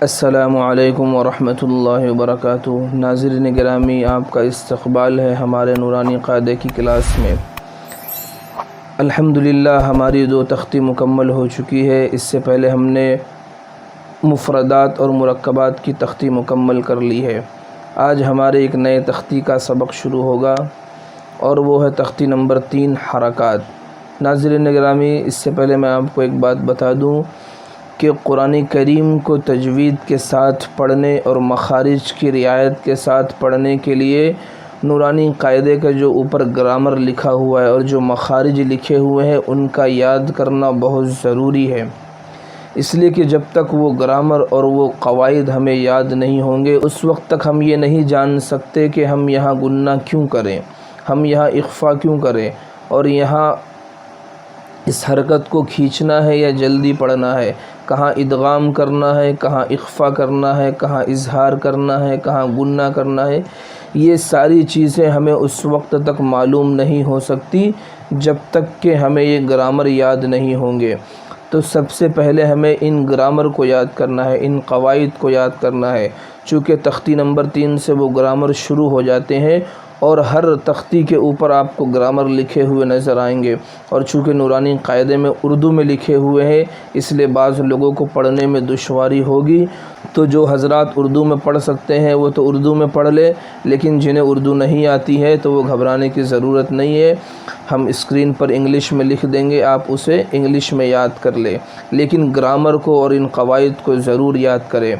السلام علیکم ورحمۃ اللہ وبرکاتہ۔ ناظرین گرامی، آپ کا استقبال ہے ہمارے نورانی قاعدے کی کلاس میں۔ الحمدللہ ہماری 2 تختی مکمل ہو چکی ہے۔ اس سے پہلے ہم نے مفردات اور مرکبات کی تختی مکمل کر لی ہے۔ آج ہمارے ایک نئے تختی کا سبق شروع ہوگا اور وہ ہے تختی نمبر 3 حرکات۔ ناظرین گرامی، اس سے پہلے میں آپ کو ایک بات بتا دوں کہ قرآن کریم کو تجوید کے ساتھ پڑھنے اور مخارج کی رعایت کے ساتھ پڑھنے کے لیے نورانی قاعدے کا جو اوپر گرامر لکھا ہوا ہے اور جو مخارج لکھے ہوئے ہیں ان کا یاد کرنا بہت ضروری ہے، اس لیے کہ جب تک وہ گرامر اور وہ قواعد ہمیں یاد نہیں ہوں گے اس وقت تک ہم یہ نہیں جان سکتے کہ ہم یہاں گننا کیوں کریں، ہم یہاں اخفا کیوں کریں، اور یہاں اس حرکت کو کھینچنا ہے یا جلدی پڑھنا ہے، کہاں ادغام کرنا ہے، کہاں اخفا کرنا ہے، کہاں اظہار کرنا ہے، کہاں گننا کرنا ہے۔ یہ ساری چیزیں ہمیں اس وقت تک معلوم نہیں ہو سکتی جب تک کہ ہمیں یہ گرامر یاد نہیں ہوں گے۔ تو سب سے پہلے ہمیں ان گرامر کو یاد کرنا ہے، ان قواعد کو یاد کرنا ہے، چونکہ تختی نمبر 3 سے وہ گرامر شروع ہو جاتے ہیں اور ہر تختی کے اوپر آپ کو گرامر لکھے ہوئے نظر آئیں گے، اور چونکہ نورانی قاعدے میں اردو میں لکھے ہوئے ہیں اس لیے بعض لوگوں کو پڑھنے میں دشواری ہوگی۔ تو جو حضرات اردو میں پڑھ سکتے ہیں وہ تو اردو میں پڑھ لے، لیکن جنہیں اردو نہیں آتی ہے تو وہ گھبرانے کی ضرورت نہیں ہے، ہم اسکرین پر انگلش میں لکھ دیں گے، آپ اسے انگلش میں یاد کر لیں، لیکن گرامر کو اور ان قواعد کو ضرور یاد کریں،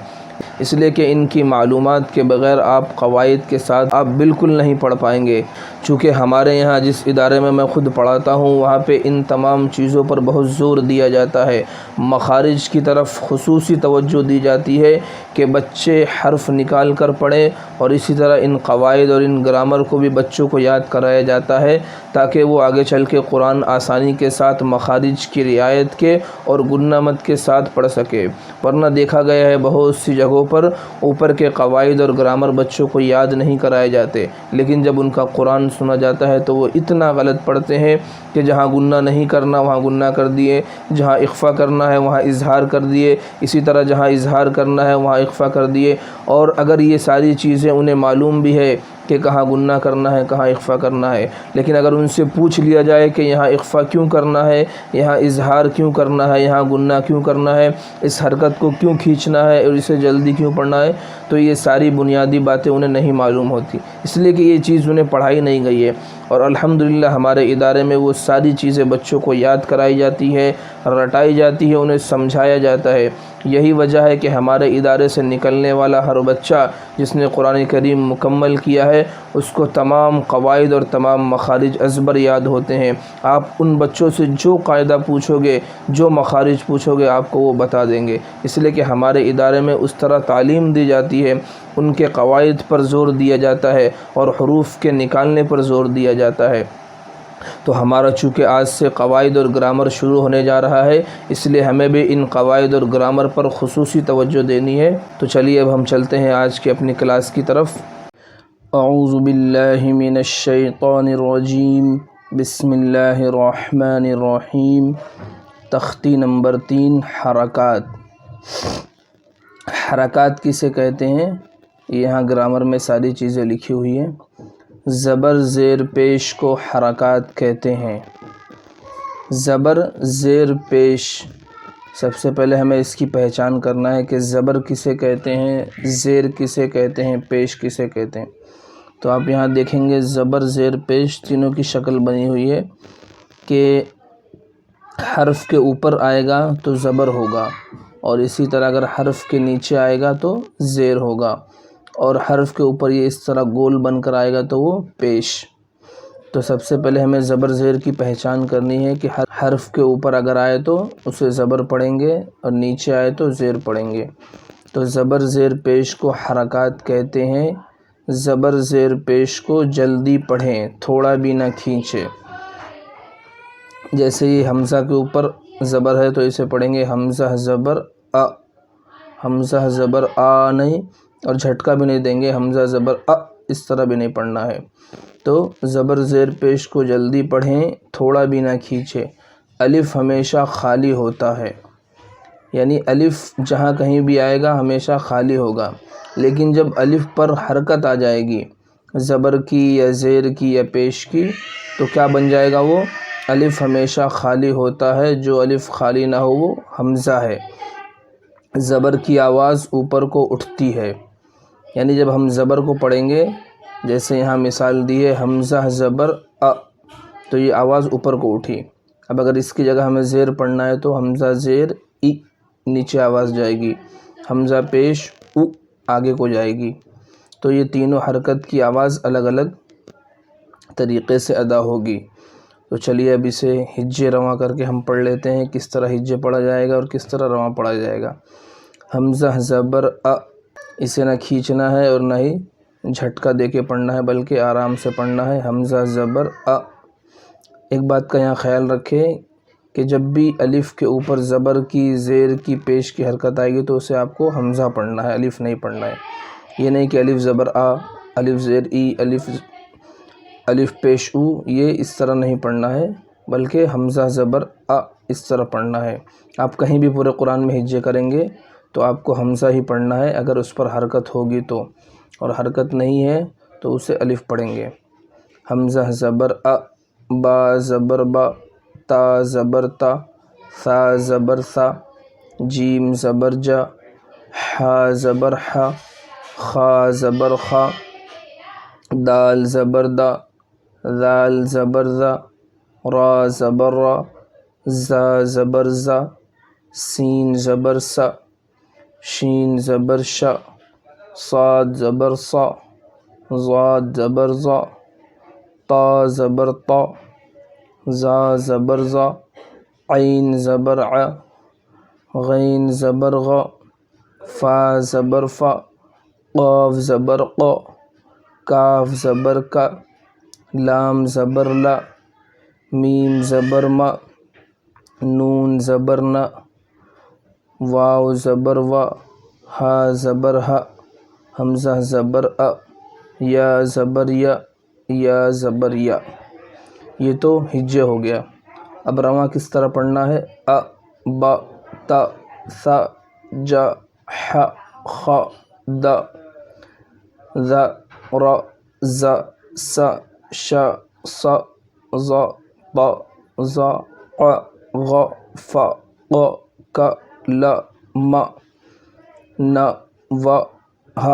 اس لیے کہ ان کی معلومات کے بغیر آپ قواعد کے ساتھ آپ بالکل نہیں پڑھ پائیں گے۔ چونکہ ہمارے یہاں جس ادارے میں میں خود پڑھاتا ہوں وہاں پہ ان تمام چیزوں پر بہت زور دیا جاتا ہے، مخارج کی طرف خصوصی توجہ دی جاتی ہے کہ بچے حرف نکال کر پڑھیں، اور اسی طرح ان قواعد اور ان گرامر کو بھی بچوں کو یاد کرایا جاتا ہے تاکہ وہ آگے چل کے قرآن آسانی کے ساتھ مخارج کی رعایت کے اور گننا مت کے ساتھ پڑھ سکے۔ ورنہ دیکھا گیا ہے بہت سی جگہوں پر اوپر کے قواعد اور گرامر بچوں کو یاد نہیں کرائے جاتے، لیکن جب ان کا قرآن سنا جاتا ہے تو وہ اتنا غلط پڑھتے ہیں کہ جہاں گننا نہیں کرنا وہاں گننا کر دیے، جہاں اخفا کرنا ہے وہاں اظہار کر دیے، اسی طرح جہاں اظہار کرنا ہے وہاں اخفا کر دیے۔ اور اگر یہ ساری چیزیں انہیں معلوم بھی ہے کہ کہاں گننا کرنا ہے کہاں اخفا کرنا ہے، لیکن اگر ان سے پوچھ لیا جائے کہ یہاں اخفا کیوں کرنا ہے، یہاں اظہار کیوں کرنا ہے، یہاں گننا کیوں کرنا ہے، اس حرکت کو کیوں کھینچنا ہے اور اسے جلدی کیوں پڑھنا ہے، تو یہ ساری بنیادی باتیں انہیں نہیں معلوم ہوتی، اس لیے کہ یہ چیز انہیں پڑھائی نہیں گئی ہے۔ اور الحمدللہ ہمارے ادارے میں وہ ساری چیزیں بچوں کو یاد کرائی جاتی ہے، رٹائی جاتی ہے، انہیں سمجھایا جاتا ہے۔ یہی وجہ ہے کہ ہمارے ادارے سے نکلنے والا ہر بچہ جس نے قرآن کریم مکمل کیا ہے اس کو تمام قواعد اور تمام مخارج ازبر یاد ہوتے ہیں۔ آپ ان بچوں سے جو قاعدہ پوچھو گے، جو مخارج پوچھو گے آپ کو وہ بتا دیں گے، اس لیے کہ ہمارے ادارے میں اس طرح تعلیم دی جاتی ہے، ان کے قواعد پر زور دیا جاتا ہے اور حروف کے نکالنے پر زور دیا جاتا ہے۔ تو ہمارا چونکہ آج سے قواعد اور گرامر شروع ہونے جا رہا ہے اس لیے ہمیں بھی ان قواعد اور گرامر پر خصوصی توجہ دینی ہے۔ تو چلیے اب ہم چلتے ہیں آج کی اپنی کلاس کی طرف۔ اعوذ باللہ من الشیطان الرجیم، بسم اللہ الرحمن الرحیم۔ تختی نمبر 3 حرکات۔ حرکات کسے کہتے ہیں؟ یہاں گرامر میں ساری چیزیں لکھی ہوئی ہیں۔ زبر زیر پیش کو حرکات کہتے ہیں۔ زبر زیر پیش، سب سے پہلے ہمیں اس کی پہچان کرنا ہے کہ زبر کسے کہتے ہیں، زیر کسے کہتے ہیں، پیش کسے کہتے ہیں۔ تو آپ یہاں دیکھیں گے زبر زیر پیش تینوں کی شکل بنی ہوئی ہے کہ حرف کے اوپر آئے گا تو زبر ہوگا، اور اسی طرح اگر حرف کے نیچے آئے گا تو زیر ہوگا، اور حرف کے اوپر یہ اس طرح گول بن کر آئے گا تو وہ پیش۔ تو سب سے پہلے ہمیں زبر زیر کی پہچان کرنی ہے کہ حرف کے اوپر اگر آئے تو اسے زبر پڑھیں گے اور نیچے آئے تو زیر پڑھیں گے۔ تو زبر زیر پیش کو حرکات کہتے ہیں۔ زبر زیر پیش کو جلدی پڑھیں، تھوڑا بھی نہ کھینچے۔ جیسے یہ حمزہ کے اوپر زبر ہے تو اسے پڑھیں گے حمزہ زبر ا، حمزہ زبر آ نہیں، اور جھٹکا بھی نہیں دیں گے حمزہ زبر ا، اس طرح بھی نہیں پڑھنا ہے۔ تو زبر زیر پیش کو جلدی پڑھیں، تھوڑا بھی نہ کھینچے۔ الف ہمیشہ خالی ہوتا ہے، یعنی الف جہاں کہیں بھی آئے گا ہمیشہ خالی ہوگا، لیکن جب الف پر حرکت آ جائے گی زبر کی یا زیر کی یا پیش کی تو کیا بن جائے گا؟ وہ الف ہمیشہ خالی ہوتا ہے، جو الف خالی نہ ہو وہ حمزہ ہے۔ زبر کی آواز اوپر کو اٹھتی ہے، یعنی جب ہم زبر کو پڑھیں گے، جیسے یہاں مثال دی ہے حمزہ زبر ا، تو یہ آواز اوپر کو اٹھی۔ اب اگر اس کی جگہ ہمیں زیر پڑھنا ہے تو حمزہ زیر ای، نیچے آواز جائے گی، حمزہ پیش او، آگے کو جائے گی۔ تو یہ تینوں حرکت کی آواز الگ الگ طریقے سے ادا ہوگی۔ تو چلیے اب اسے ہجے رواں کر کے ہم پڑھ لیتے ہیں، کس طرح ہجے پڑھا جائے گا اور کس طرح رواں پڑھا جائے گا۔ حمزہ زبر ا، اسے نہ کھینچنا ہے اور نہ ہی جھٹکا دے کے پڑھنا ہے، بلکہ آرام سے پڑھنا ہے۔ حمزہ زبر ا۔ ایک بات کا یہاں خیال رکھیں کہ جب بھی الف کے اوپر زبر کی، زیر کی، پیش کی حرکت آئے گی تو اسے آپ کو حمزہ پڑھنا ہے، الف نہیں پڑھنا ہے۔ یہ نہیں کہ الف زبر آ، الف زیر ای، الف پیش او، یہ اس طرح نہیں پڑھنا ہے، بلکہ حمزہ زبر ا اس طرح پڑھنا ہے۔ آپ کہیں بھی پورے قرآن میں ہجے کریں گے تو آپ کو حمزہ ہی پڑھنا ہے اگر اس پر حرکت ہوگی تو، اور حرکت نہیں ہے تو اسے الف پڑھیں گے۔ حمزہ زبر ا، با زبر با، تا زبر تا، ثا زبر ثا، جیم زبر جا، حا زبر حا، خا زبر خا، دال زبر دا، ذال زبر ذا، را زبر را، زا زبر زا، سین زبر سا، شین زبر شا، صاد زبر صا، ضاد زبر ضا، طا زبر طا، زا زبر زا، عین زبر ع، غین زبر غا، فا زبر فا، قاف زبر قا، کاف زبر کا، لام زبر لا، میم زبر ما، نون زبر نا، واو زبر وا، ہا زبر ہا، حمزہ زبر ا، یا زبر یا، یا زبر یا۔ یہ تو ہجے ہو گیا۔ اب رواں کس طرح پڑھنا ہے؟ ا، با، تا، ثا، جا، ح، خ، دا، ذا، را، زا، سا، شا، صا، ضا، طا، ظا، ق، غ، ف، ق، ک، ل، م، ن، و، ہ،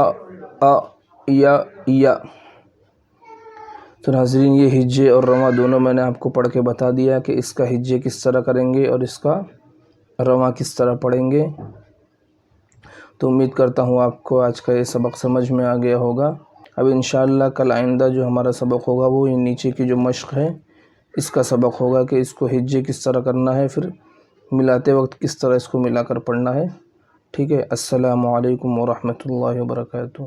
ا، یا۔ تو ناظرین یہ ہجے اور رواں دونوں میں نے آپ کو پڑھ کے بتا دیا کہ اس کا ہجے کس طرح کریں گے اور اس کا رواں کس طرح پڑھیں گے۔ تو امید کرتا ہوں آپ کو آج کا یہ سبق سمجھ میں آ گیا ہوگا۔ اب انشاءاللہ کل آئندہ جو ہمارا سبق ہوگا وہ یہ نیچے کی جو مشق ہے اس کا سبق ہوگا کہ اس کو ہجے کس طرح کرنا ہے، پھر ملاتے وقت کس طرح اس کو ملا کر پڑھنا ہے۔ ٹھیک ہے، السلام علیکم ورحمۃ اللہ وبرکاتہ۔